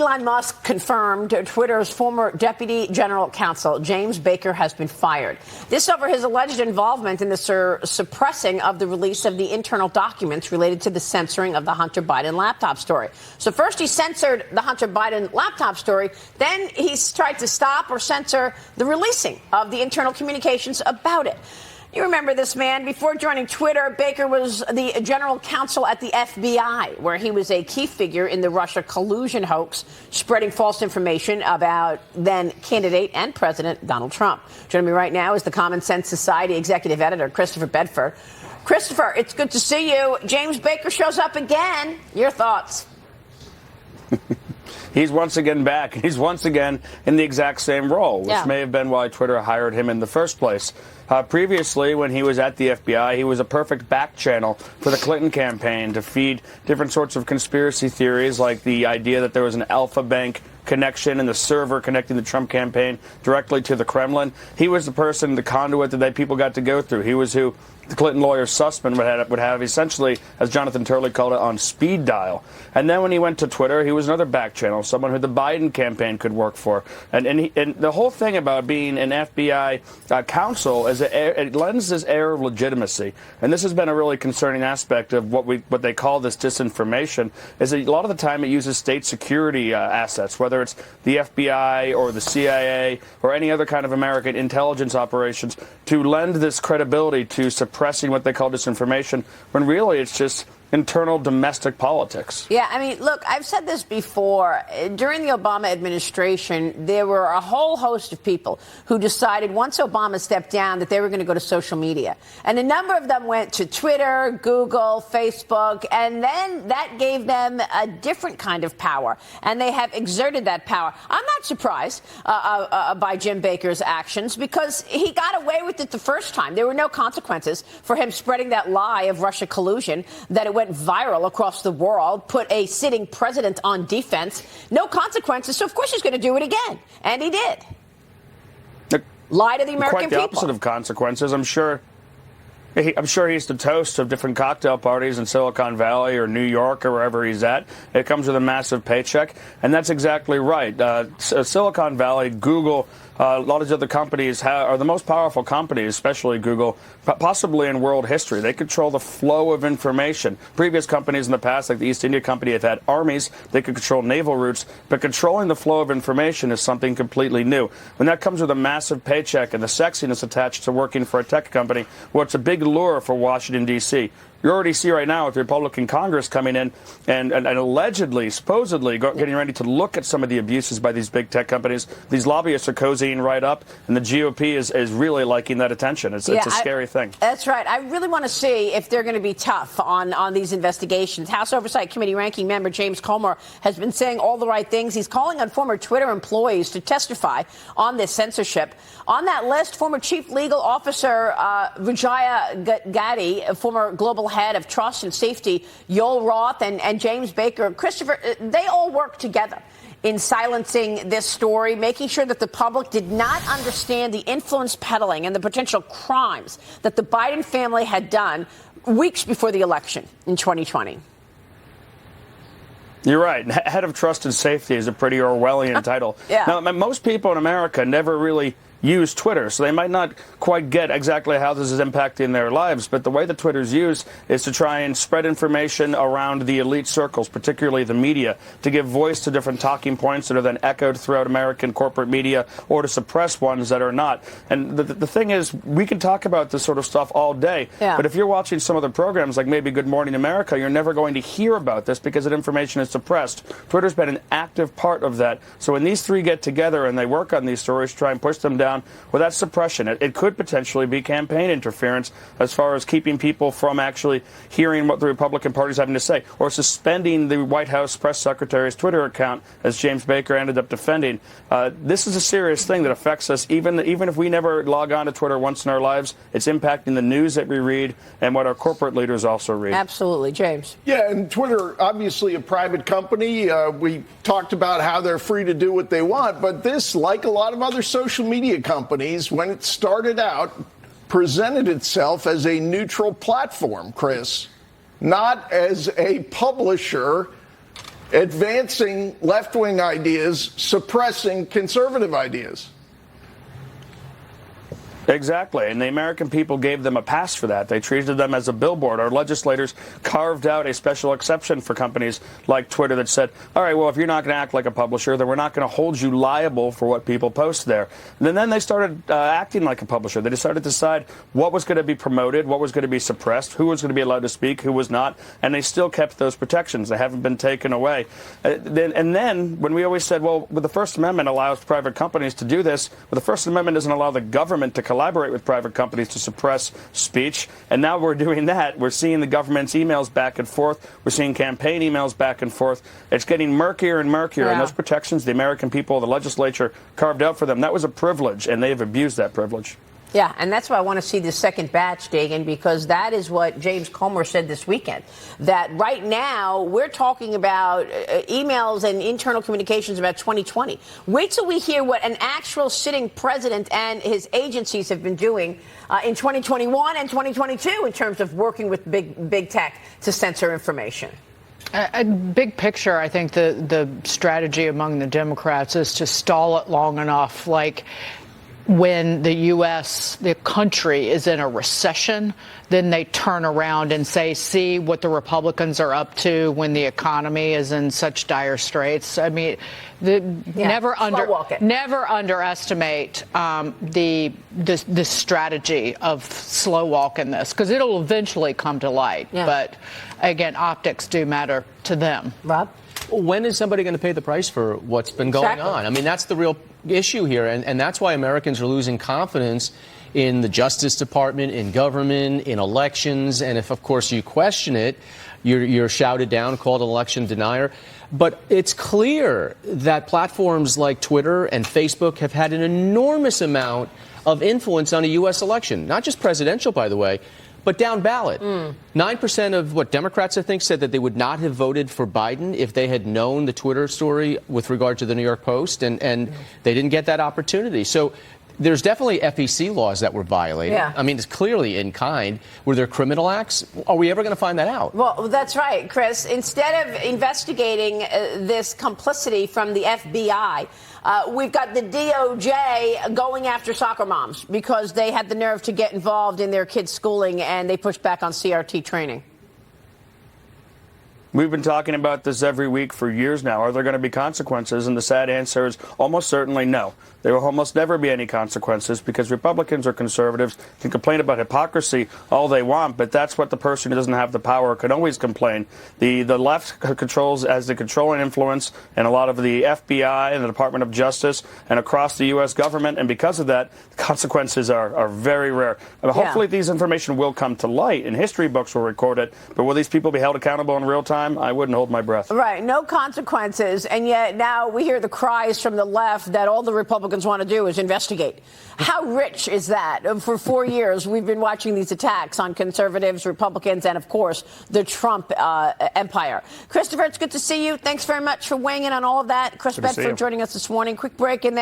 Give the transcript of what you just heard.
Elon Musk confirmed Twitter's former deputy general counsel, James Baker, has been fired. This over his alleged involvement in the suppressing of the release of the internal documents related to the censoring of the Hunter Biden laptop story. So first he censored the Hunter Biden laptop story. Then he's tried to stop or censor the releasing of the internal communications about it. You remember this man. Before joining Twitter, Baker was the general counsel at the FBI, where he was a key figure in the Russia collusion hoax, spreading false information about then candidate and President Donald Trump. Joining me right now is the Common Sense Society executive editor, Christopher Bedford. Christopher, it's good to see you. James Baker shows up again. Your thoughts? He's once again back. He's once again in the exact same role, which may have been why Twitter hired him in the first place. Previously, when he was at the FBI, he was a perfect back channel for the Clinton campaign to feed different sorts of conspiracy theories, like the idea that there was an Alpha Bank connection in the server connecting the Trump campaign directly to the Kremlin. He was the person, the conduit that people got to go through. He was who the Clinton lawyer Sussman would have essentially, as Jonathan Turley called it, on speed dial. And then when he went to Twitter, he was another back channel, someone who the Biden campaign could work for. And the whole thing about being an FBI counsel is it lends this air of legitimacy. And this has been a really concerning aspect of what they call this disinformation, is that a lot of the time it uses state security assets, whether it's the FBI or the CIA or any other kind of American intelligence operations, to lend this credibility to suppressing what they call disinformation, when really it's just internal domestic politics. Yeah, I mean, look, I've said this before. During the Obama administration, there were a whole host of people who decided once Obama stepped down that they were going to go to social media. And a number of them went to Twitter, Google, Facebook, and then that gave them a different kind of power. And they have exerted that power. I'm not surprised by Jim Baker's actions, because he got away with it the first time. There were no consequences for him spreading that lie of Russia collusion, that it went viral across the world, put a sitting president on defense. No consequences, so of course he's going to do it again. And he did. Lie to the American people. Quite the opposite of consequences. I'm sure he's the toast of different cocktail parties in Silicon Valley or New York or wherever he's at. It comes with a massive paycheck, and that's exactly right. Silicon Valley, Google, a lot of these other companies are the most powerful companies, especially Google, possibly in world history. They control the flow of information. Previous companies in the past, like the East India Company, have had armies. They could control naval routes. But controlling the flow of information is something completely new. When that comes with a massive paycheck and the sexiness attached to working for a tech company, well, it's a big lure for Washington, D.C. You already see right now with the Republican Congress coming in and allegedly, supposedly getting ready to look at some of the abuses by these big tech companies. These lobbyists are cozying right up, and the GOP is really liking that attention. It's a scary thing. That's right. I really want to see if they're going to be tough on these investigations. House Oversight Committee ranking member James Comer has been saying all the right things. He's calling on former Twitter employees to testify on this censorship. On that list, former Chief Legal Officer Vijaya Gadde, former Global Head of Trust and Safety Yoel Roth, and James Baker. Christopher, they all work together in silencing this story, making sure that the public did not understand the influence peddling and the potential crimes that the Biden family had done weeks before the election in 2020. You're right. Head of Trust and Safety is a pretty Orwellian title. Now, most people in America never really use Twitter, so they might not quite get exactly how this is impacting their lives, but the way that Twitter's used is to try and spread information around the elite circles, particularly the media, to give voice to different talking points that are then echoed throughout American corporate media, or to suppress ones that are not. And the thing is, we can talk about this sort of stuff all day, but if you're watching some other programs like maybe Good Morning America, you're never going to hear about this because that information is suppressed. Twitter's been an active part of that. So when these three get together and they work on these stories, try and push them down, well, that's suppression. It could potentially be campaign interference as far as keeping people from actually hearing what the Republican Party is having to say, or suspending the White House press secretary's Twitter account, as James Baker ended up defending. This is a serious thing that affects us, even if we never log on to Twitter once in our lives. It's impacting the news that we read and what our corporate leaders also read. Absolutely. James. Yeah, and Twitter, obviously a private company. We talked about how they're free to do what they want, but this, like a lot of other social media companies, when it started out, presented itself as a neutral platform, Chris, not as a publisher advancing left-wing ideas, suppressing conservative ideas. Exactly, and the American people gave them a pass for that. They treated them as a billboard. Our legislators carved out a special exception for companies like Twitter that said, all right, well, if you're not going to act like a publisher, then we're not going to hold you liable for what people post there. And then they started acting like a publisher. They decided to decide what was going to be promoted, what was going to be suppressed, who was going to be allowed to speak, who was not, and they still kept those protections. They haven't been taken away. And then when we always said, well, the First Amendment allows private companies to do this, but the First Amendment doesn't allow the government to collaborate with private companies to suppress speech. And now we're doing that. We're seeing the government's emails back and forth. We're seeing campaign emails back and forth. It's getting murkier and murkier. And those protections the American people, the legislature carved out for them, that was a privilege, and they have abused that privilege. Yeah, and that's why I want to see the second batch, Dagan, because that is what James Comer said this weekend, that right now we're talking about emails and internal communications about 2020. Wait till we hear what an actual sitting president and his agencies have been doing in 2021 and 2022 in terms of working with big tech to censor information. A big picture, I think the strategy among the Democrats is to stall it long enough, like when the U.S., the country, is in a recession, then they turn around and say, see what the Republicans are up to when the economy is in such dire straits. I mean, never underestimate the strategy of slow walking this, because it'll eventually come to light. Yeah. But again, optics do matter to them. Rob? When is somebody going to pay the price for what's been going on? I mean, that's the real issue here, and that's why Americans are losing confidence in the Justice Department, in government, in elections, and if, of course, you question it, you're shouted down, called an election denier. But it's clear that platforms like Twitter and Facebook have had an enormous amount of influence on a U.S. election, not just presidential, by the way, but down ballot. 9% of what Democrats, I think, said that they would not have voted for Biden if they had known the Twitter story with regard to the New York Post, and they didn't get that opportunity. So there's definitely FEC laws that were violated. Yeah. I mean, it's clearly in kind. Were there criminal acts? Are we ever going to find that out? Well, that's right, Chris. Instead of investigating this complicity from the FBI, we've got the DOJ going after soccer moms because they had the nerve to get involved in their kids' schooling and they pushed back on CRT training. We've been talking about this every week for years now. Are there going to be consequences? And the sad answer is almost certainly no. There will almost never be any consequences because Republicans or conservatives can complain about hypocrisy all they want, but that's what the person who doesn't have the power can always complain. The left controls as the controlling influence and a lot of the FBI and the Department of Justice and across the U.S. government, and because of that, the consequences are very rare. Hopefully these information will come to light and history books will record it, but will these people be held accountable in real time? I wouldn't hold my breath. Right, no consequences, and yet now we hear the cries from the left that all the Republicans want to do is investigate. How rich is that? For 4 years, we've been watching these attacks on conservatives, Republicans, and, of course, the Trump empire. Christopher, it's good to see you. Thanks very much for weighing in on all of that. Chris Bedford joining us this morning. Quick break, and then